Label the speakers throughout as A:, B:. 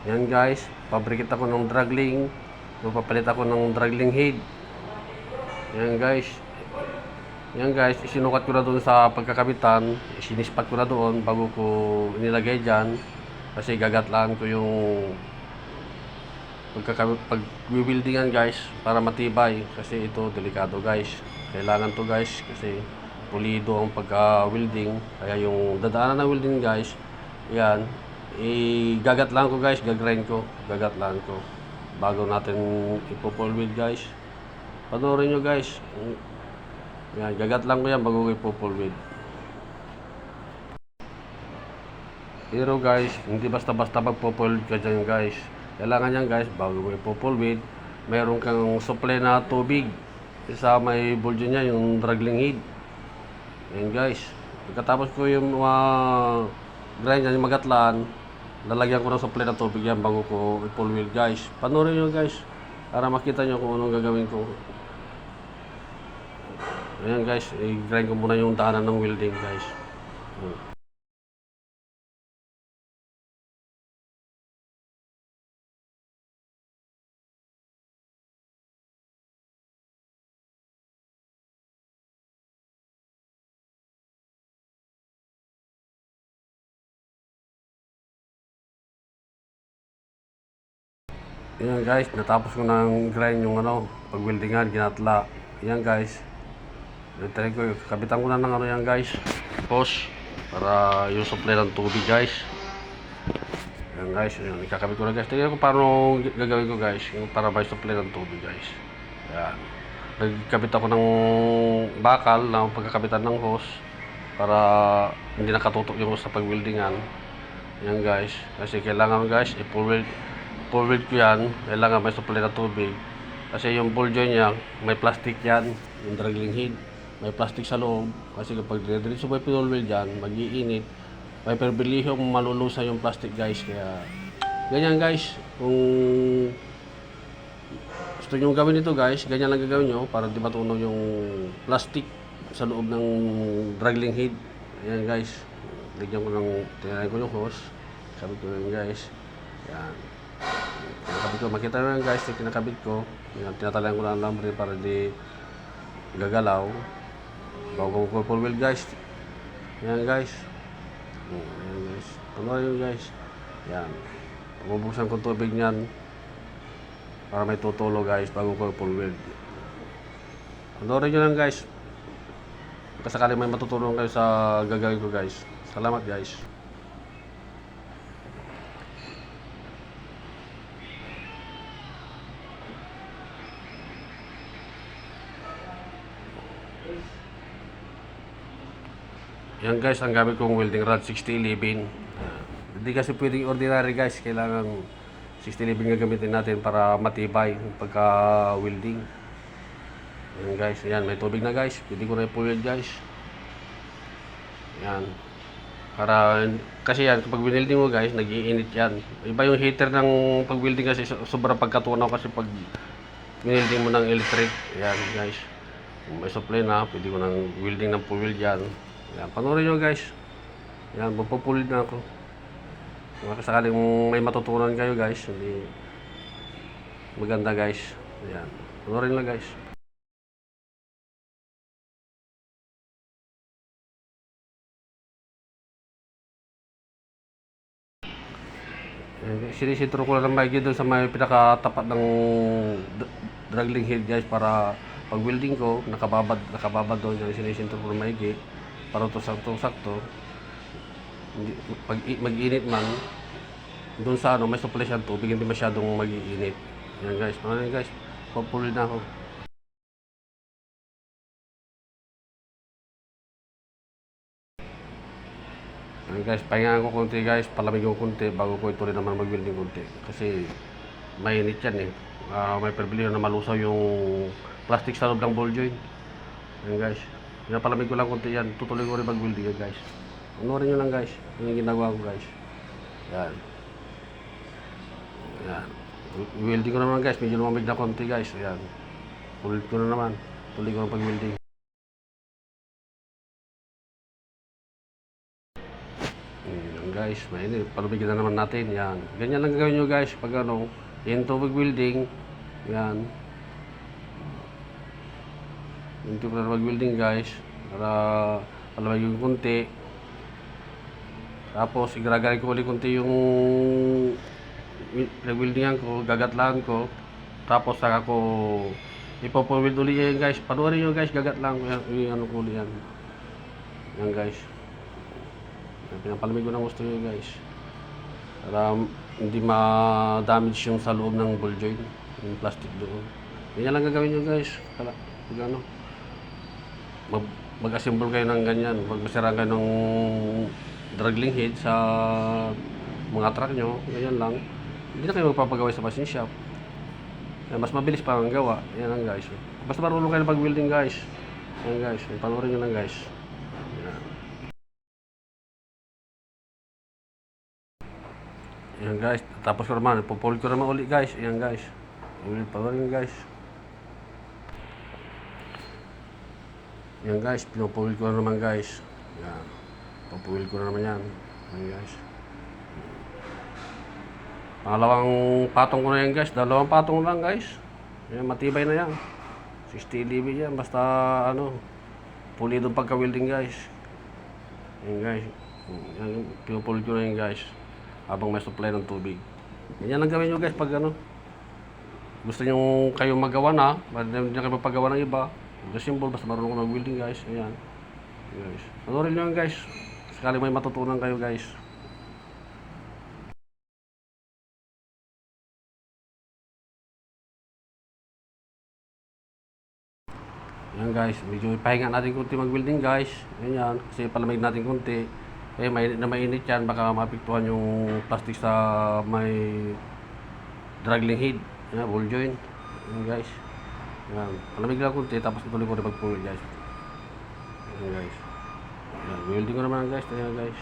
A: Yan guys, pabrikit ako ng dragling. Papapalit ako ng dragling head. Yan guys. Yan guys, isinukat ko na doon sa pagkakabitan. Sinispat ko na doon bago ko inilagay dyan. Kasi gagatlaan ko yung pag-wieldingan guys para matibay. Kasi ito delikado guys. Kailangan to guys kasi pulido ang pagka-welding. Kaya yung dadaanan ng welding guys, yan, gagatlaan ko guys, gagrind ko, gagatlaan ko bago natin ipo-full weld guys. Panoorin nyo guys. Yan, gagatlaan ko yan bago ko ipo-full weld. Pero guys, hindi basta-basta magpo-full weld ka dyan guys. Kailangan yan guys, bago mo ipo-full weld, mayroon kang supply na tubig sa may bulge niya, yung dragling head. Yan guys. Pagkatapos ko yung grind yan, yung magatlaan, lalagyan ko ng supply ng tubig yan bago ko i-full weld guys. Panoorin nyo guys para makita nyo kung anong gagawin ko. Ayan guys, i-grind ko muna yung daanan ng welding guys. Ayan guys, natapos ko ng grind yung pag-weldingan, ginatla. Ayan guys. Try ko, kabitan ko na ng yan guys. Hose para yung supply ng tubig guys. Ayan guys, ayan, ikakabit ko na guys. Tingnan ko paano gagawin ko guys, yung para may supply ng tubig guys. Ayan. Nagkabit ako ng bakal na pagkakabitan ng hose para hindi nakatutok yung hose sa pag-weldingan. Ayan guys, kasi kailangan guys, i-full weld ko yan, kailangan may supply na tubig. Kasi yung ball joint niya, may plastic yan, yung dragling head. May plastic sa loob. Kasi kapag diretso mo full weld yan, mag-iinit. May perbilihong malulusa yung plastic guys. Kaya, ganyan guys. Kung gusto nyo gawin ito guys, ganyan lang gagawin nyo para di matunog yung plastic sa loob ng dragling head. Ayan guys. Ligyan ko tinayin ko yung hose. Sabi ko yun guys. Yan. Kinakabit ko, makita nyo yan guys, yung kinakabit ko. Yan, tinatalayan ko na ang lambre para di gagalaw. Bago ko full weld guys. Yan guys. Yan guys. Panoorin nyo guys. Yan. Bubuksan ko tubig niyan para may tutulo guys bago ko full weld. Panoorin nyo lang guys. Kasakali may matutulong kayo sa gagawin ko guys. Salamat guys. Yan guys, ang gamit kong welding rod 6011. Hindi kasi pwedeng ordinary guys, kailangan 6011 gagamitin natin para matibay pagka welding. Yan guys, yan may tubig na guys. Pwede ko na i-full weld guys. Yan. Para kasi yan kapag welding mo guys, nag-iinit yan. Iba yung heater ng pag-welding kasi sobrang pagkatunaw kasi pag welding mo ng electric. Yan guys. Kung may supply na, pwede ko nang welding ng full weld yan. Yan, panoorin nyo guys. Yan, magpupulid na ako. Kung sakaling may matutunan kayo guys, hindi maganda guys. Yan, panoorin lang guys. Sinisintro ko lang ng maigi doon sa may pinakatapat ng dragling head guys para pag welding ko, nakababad doon. Sinisintro ko ng maigi para ito sakto-sakto. Pag mag-init man, doon sa may supply siyang tubig, hindi masyadong mag-iinit. Yan guys, mga guys, papuli na ako. Yan guys, pahingaan ko konti guys, palamig ko konti bago ko ituloy naman mag-welding konti. Kasi mainit yan eh. May perbilyo na malusaw yung plastic sa loob ng ball joint. Yan guys. Pinapalamig ko lang konti yan. Tutuloy ko rin mag-welding yan guys. Panoorin nyo lang guys. Yung ginagawa ko guys. Yan. Yan. Welding ko naman guys. Medyo lumamig na konti guys. Yan. Ulit ko na naman. Tuloy ko ng pag-welding. Yan guys, mainit. Palubigin na naman natin. Yan. Ganyan lang gagawin nyo guys pag ano, yung tubig welding. Yan. Yung tubig na mag-welding guys. Para palubigin yung kunti. Tapos igaragarin ko ulit kunti yung weldingan ko, gagatlaan ko. Tapos saka ko ipo-weld ulit yan guys. Panuorin nyo guys, gagatlaan ko yan. Ano ko ulit yan. Yan guys. Pinapalamig ko ng gusto nyo guys. Para hindi ma-damage yung sa loob ng ball joint. Yung plastic doon. Ganyan lang gagawin nyo guys. Pag ano, mag-assemble kayo ng ganyan. Mag-masiraan kayo ng dragling head sa mga truck nyo. Ganyan lang. Hindi na kayo magpapagawa sa machine shop. Mas mabilis pa ang gawa. Yan lang guys. Basta marunong kayo pag-welding guys. Yan guys. Panoorin nyo lang guys. Ayan guys, tapos ko naman, pupulit ko naman ulit guys. Ayan guys, ulit pa rin guys. Ayan guys, pinupulit ko naman guys. Ayan, pupulit ko naman yan. Ayan guys. Pangalawang patong ko na yan guys, dalawang patong lang guys. Ayan, matibay na yan. 60 LB yan, basta ano, pulidong pagka-welding guys. Ayan guys, ayan, pinupulit ko na yan guys. Habang may supply ng tubig. Ganyan lang gawin nyo guys pag ano, gusto nyo kayong magawa na, hindi na kayo magpagawa ng iba. The simple, basta marunong ko mag-welding guys. Ayan. Guys. Panorin nyo yan guys. Sakali may matutunan kayo guys. Ayan guys, medyo ipahinga natin kunti mag-welding guys. Ayan, kasi palamig natin kunti. Eh, mainit na mainit yan, baka mapiktuhan yung plastic sa may dragling head, yan, ball joint. Yan guys. Yan, palamig lang kunti, tapos ituloy ko rin pag-pull guys. Yan guys. Yan, welding ko naman guys, yan guys.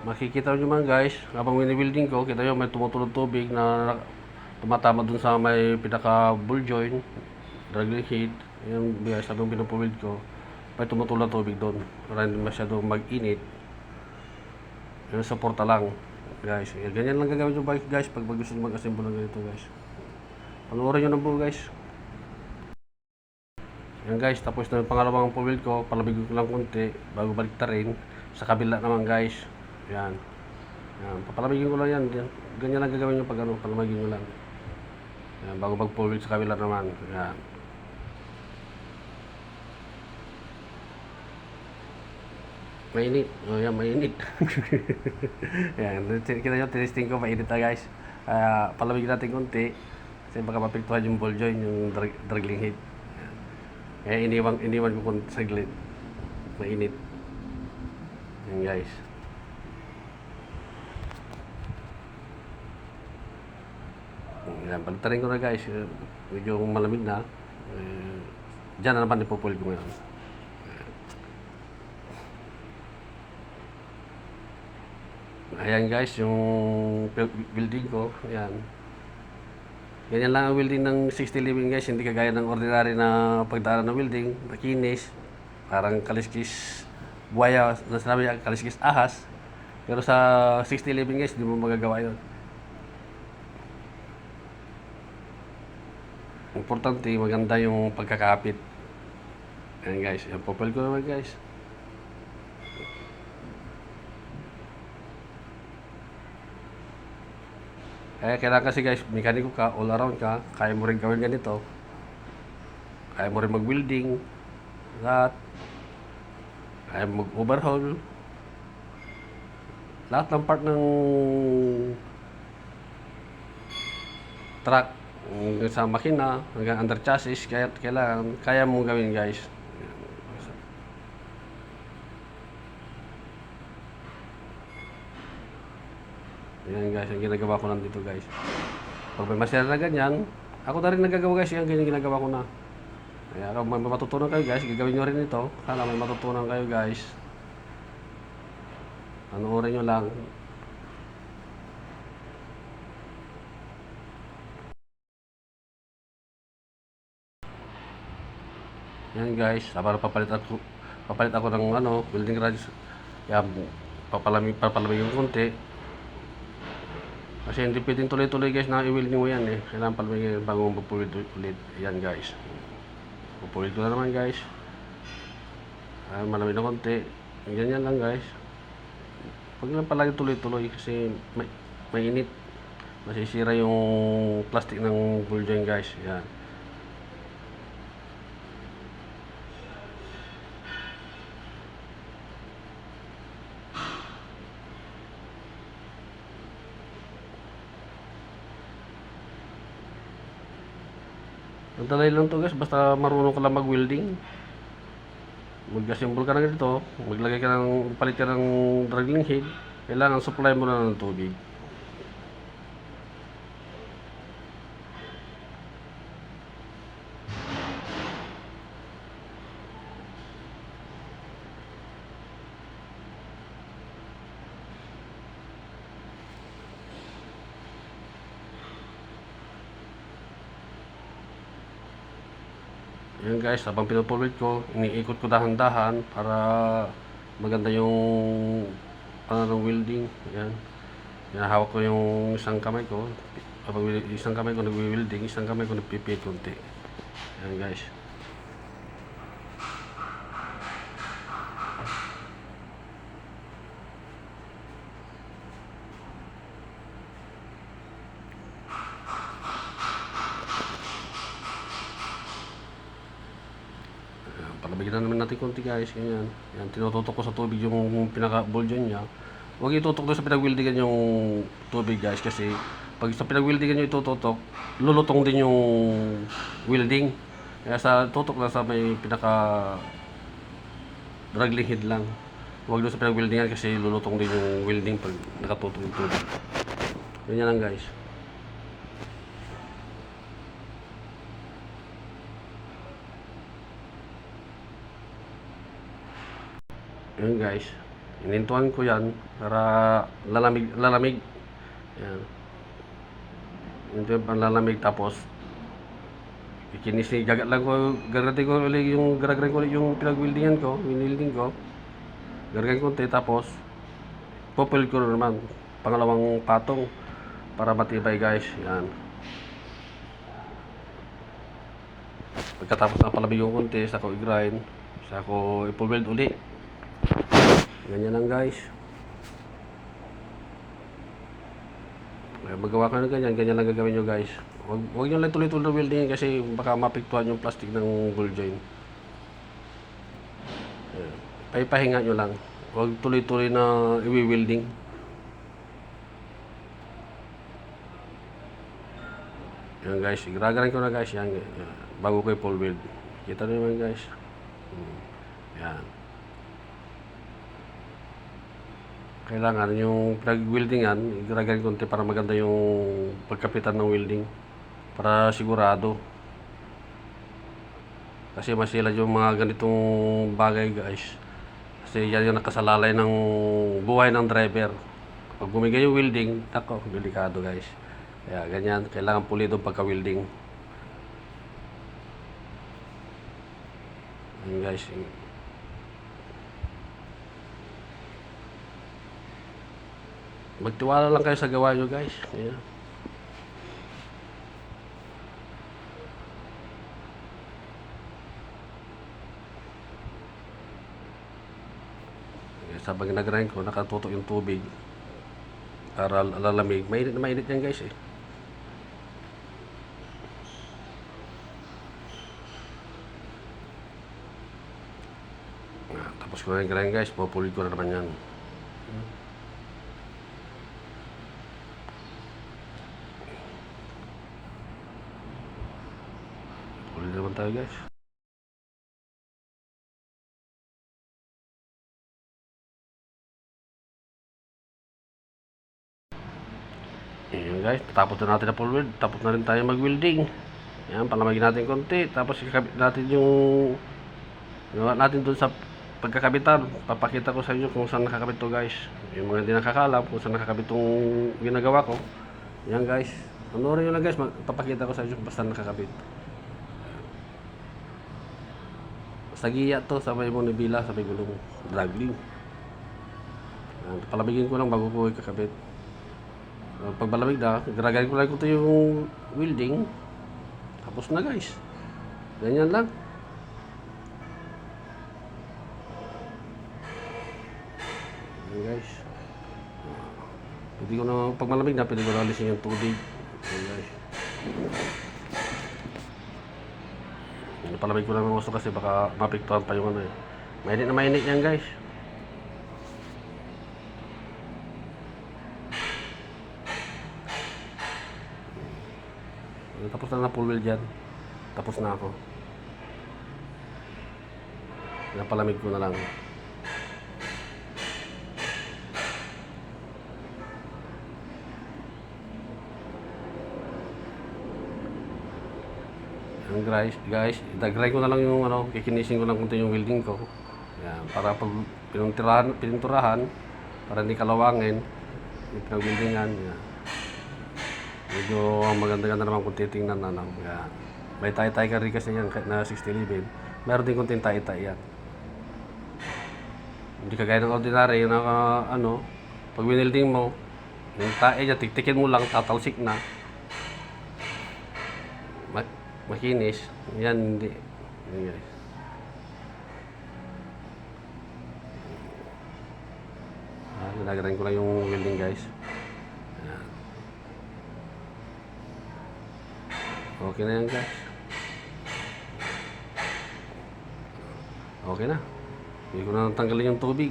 A: Makikita nyo man guys, habang wini-welding ko, kita nyo may tumutulog tubig na tumatama dun sa may pinaka ball joint, dragling head. Yan guys, habang pinupuweld ko, may tumutulog tubig doon para hindi masyadong mag-init. Yan, suporta lang guys. Ganyan lang gagawin nyo guys pag gusto nyo mag-assemble ng ganito guys. Panoorin nyo ng buo guys. Yan guys, tapos na yung pangalawang puweld ko, palabig ko lang konti bago balik ta rin. Sa kabila naman guys. Yan. Yan. Papalamigin ko lang yan. Ganyan lang gagawin nyo pag ano, palamigin nyo lang. Yan. Bago pag-pull sa kabila naman. Yan. Mainit. Oh, yan, mainit. Yan. Kita nyo, tinisting ko, mainit na guys. Palamigin natin konti. Kasi baka mapiktuhan yung ball joint, yung dragling head. Yan. Kaya iniwan ko konti saglit. Mainit. Yan guys. Yan, baliktarin ko na guys. Medyo malamig na. Diyan na naman ipupull ko ngayon. Ayan guys, yung building ko. Ayan. Ganyan lang ang welding ng 60 living guys. Hindi kagaya ng ordinary na pagdaanan ng welding. Makinis. Parang kaliskis buhaya. Nasabi niya, kaliskis ahas. Pero sa 60 living guys, hindi mo magagawa yun. Importante, maganda yung pagkakapit. Ayan guys, yung popel ko naman guys. Kailangan kasi guys, mekaniko ka, all around ka, kaya mo rin gawin ganito. Kaya mo rin mag-welding, lahat. Kaya mo mag-overhaul. Lahat ng part ng truck, sa makina, hanggang under chassis, kaya mong gawin guys. Yan guys, ang ginagawa ko lang dito guys. Pag may masira na ganyan, ako na rin nagagawa guys, yan ganyan ginagawa ko na. Kaya kung may matutunan kayo guys, gagawin nyo rin ito. Sana may matutunan kayo guys. Panoorin nyo lang. Yan guys, para papalit ako ng welding rods. Yan, papalamig yung konti. Kasi hindi pwedeng tuloy-tuloy guys na i-welding mo yan eh. Kailangan palamigin bago mo pupulit ulit. Yan guys. Pupulit ko na naman guys. Malamig na konti. Ganyan lang guys. Huwag lang palagi tuloy-tuloy kasi may init. Masisira yung plastic ng ball joint guys. Yan. Madali lang to guys, basta marunong ka lang mag-welding. Mag-assemble ka na ganito, palit ka ng dragling head, kailangan supply mo na ng tubig. Yan guys, habang pinupulot ko, iniikot ko dahan-dahan para maganda yung ng welding. Yan. Hinahawak ko yung isang kamay ko. Habang isang kamay ko nagwi-welding, isang kamay ko nagpipit konti. Yan guys. Palabigyan na naman natin konti guys, ganyan. Yan, tinututok ko sa tubig yung pinaka-ball joint niya. Huwag itutok doon sa pinag-weldigan yung tubig guys kasi pag sa pinag-weldigan nyo itututok, lulutong din yung welding. Kaya sa tutok lang sa may pinaka dragling head lang. Huwag doon sa pinag-weldingan kasi lulutong din yung welding pag nakatutok yung tubig. Ganyan lang guys. Yun guys, inintuan ko yan para lalamig. Yan. Ito yung panlalamig tapos gagatin ko ulit yung pinag-weldingan ko, winilding ko. Garagay ko konti tapos pupulit ko naman pangalawang patong para matibay guys. Yan. Pagkatapos ng palamig yung konti, saka ko i-grind, saka ko i-pull-weld ulit. Ganyan lang guys. Magawa ka na ganyan lang gagawin nyo guys. Huwag nyo lang tuloy-tuloy welding kasi baka mapiktuhan yung plastic ng ball joint. Pahinga nyo lang. Huwag tuloy-tuloy na i-welding. Yan guys, gagaran ko na guys yan. Bago ko i-full weld. Kita nyo naman guys. Yan. Kailangan yung pinag-weldingan, gagarin konti para maganda yung pagkapitan ng welding. Para sigurado. Kasi masila yung mga ganitong bagay guys. Kasi yan yung nakasalalay ng buhay ng driver. Pag bumigay yung welding, nako, delikado guys. Kaya ganyan, kailangan pulido pagka-welding. Yan guys. Magtiwala lang kayo sa gawa nyo guys. Ayan. Sabang nag-grind ko, nakatutok yung tubig para lalamig. Mainit na mainit yan guys eh. Tapos ko na yung grind guys, pupulit ko na naman yan. Pulit naman tayo guys. Ayan guys, tapos na natin na full weld. Tapos na rin tayo mag-welding. Ayan, palamagin natin konti. Tapos ikabit natin yung gawa natin dun sa pagkakabitan. Papakita ko sa inyo kung saan nakakabit to guys. Yung mga hindi nakakalam kung saan nakakabit tong ginagawa ko. Ayan guys, panoorin nyo lang guys. Papakita ko sa inyo kung saan nakakabit. Sa giya to, sa may Bonibila, sa may gulong dragling. Ayan, palamigin ko lang bago ko ikakabit. Pag malamig na, garagarin ko lang ito yung welding. Tapos na guys. Ganyan lang. Ayan guys. Pwede ko na, pag malamig na, pwede ko na alisin yung tubig. Ayan guys. Palamig ko lang ng gusto kasi baka mapiktuhan pa yung ano eh. Mainit na mainit yan guys. Tapos na full wheel dyan. Tapos na ako. Napalamig ko na lang. Guys, itagray ko na lang yung ano, kikinisin ko lang kunti yung welding ko. Yan, para pag pininturahan, para hindi kalawangin, yung pinag-weldingan. Yan. Medyo maganda-ganda naman kung titingnan na. Yan. May tay-tay ka rin kasi yan, na 6011. Meron din kunting tay-tay yan. Hindi kagaya ng ordinary, yung ano, pag winelding mo, yung tae niya, tiktikin mo lang, tatalsik na. Makinis. Yan, hindi. Yan guys. Nilagaran ko lang yung welding guys. Yan. Okay na yan guys. Okay na. Hindi ko na tanggalin yung tubig.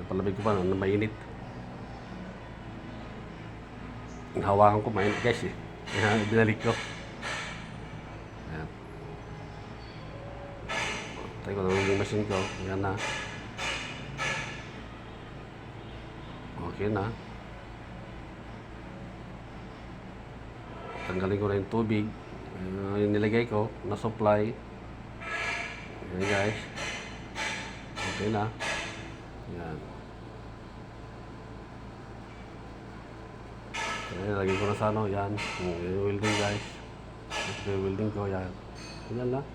A: Palamig ko pa na mainit. Hawakan ko mainit guys eh. Ayan, binalik ko. Ayan. Tayo ko na yung machine ko. Ayan na. Okay na. Tanggalin ko na yung tubig. Yung nilagay ko na supply. Ayan guys. Okay na. Ayan. Ayan, lagay ko na sa ano, yan. Yung welding guys. Yung welding ko, yan. Yan lang.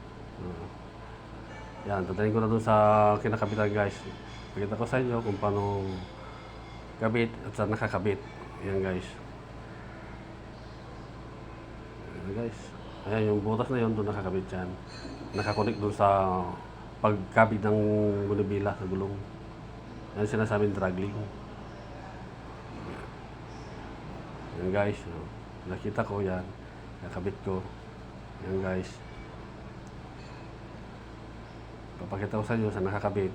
A: Yan, dadalhin ko na dun sa kinakabitan guys. Pakita ko sa inyo kung paano kabit at saan nakakabit. Yan guys. Ayan guys. Ayan, yung butas na yun, doon nakakabit yan. Nakakonek dun sa pagkabit ng Bonibila sa gulong. Yan sinasabing dragling. Yan guys, nakita ko yan, nakabit ko. Yan guys. Papakita ko sa inyo saan nakakabit.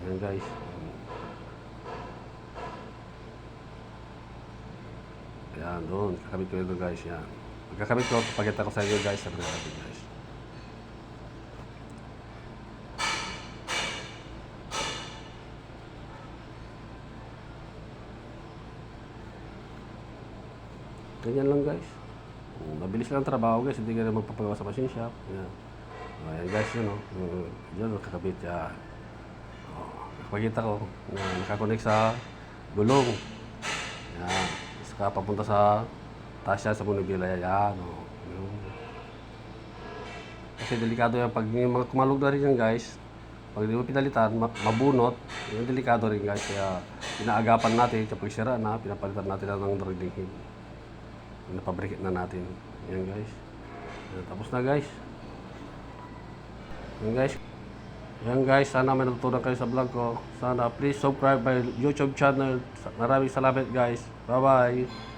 A: Yan guys. Yan, doon. Kakabit ko ito guys, yan. Pagkakabit ko, papakita ko sa inyo guys saan nakakabit guys. Ganyan lang guys. Mabilis lang trabaho guys, hindi ka na magpapagawa sa machine shop. Yan. Ayan guys, yun o. Diyan, nakakabit yan. Pakita ko, nakakonect sa gulong. Yan. Saka papunta sa taas yan sa Bonibila. Yan o. Kasi delikado yan. Pag yung mga kumalog na rin yan guys, pag hindi mo pinalitan, mabunot. Yung delikado rin guys. Kaya inaagapan natin, kapag sira na, pinapalitan natin na ng dragling. Napabrikit na natin. Yan guys. Yan, tapos na guys. Yan guys. Yan guys. Sana may natutunan kayo sa vlog ko. Sana please subscribe my YouTube channel. Maraming salamat guys. Bye bye.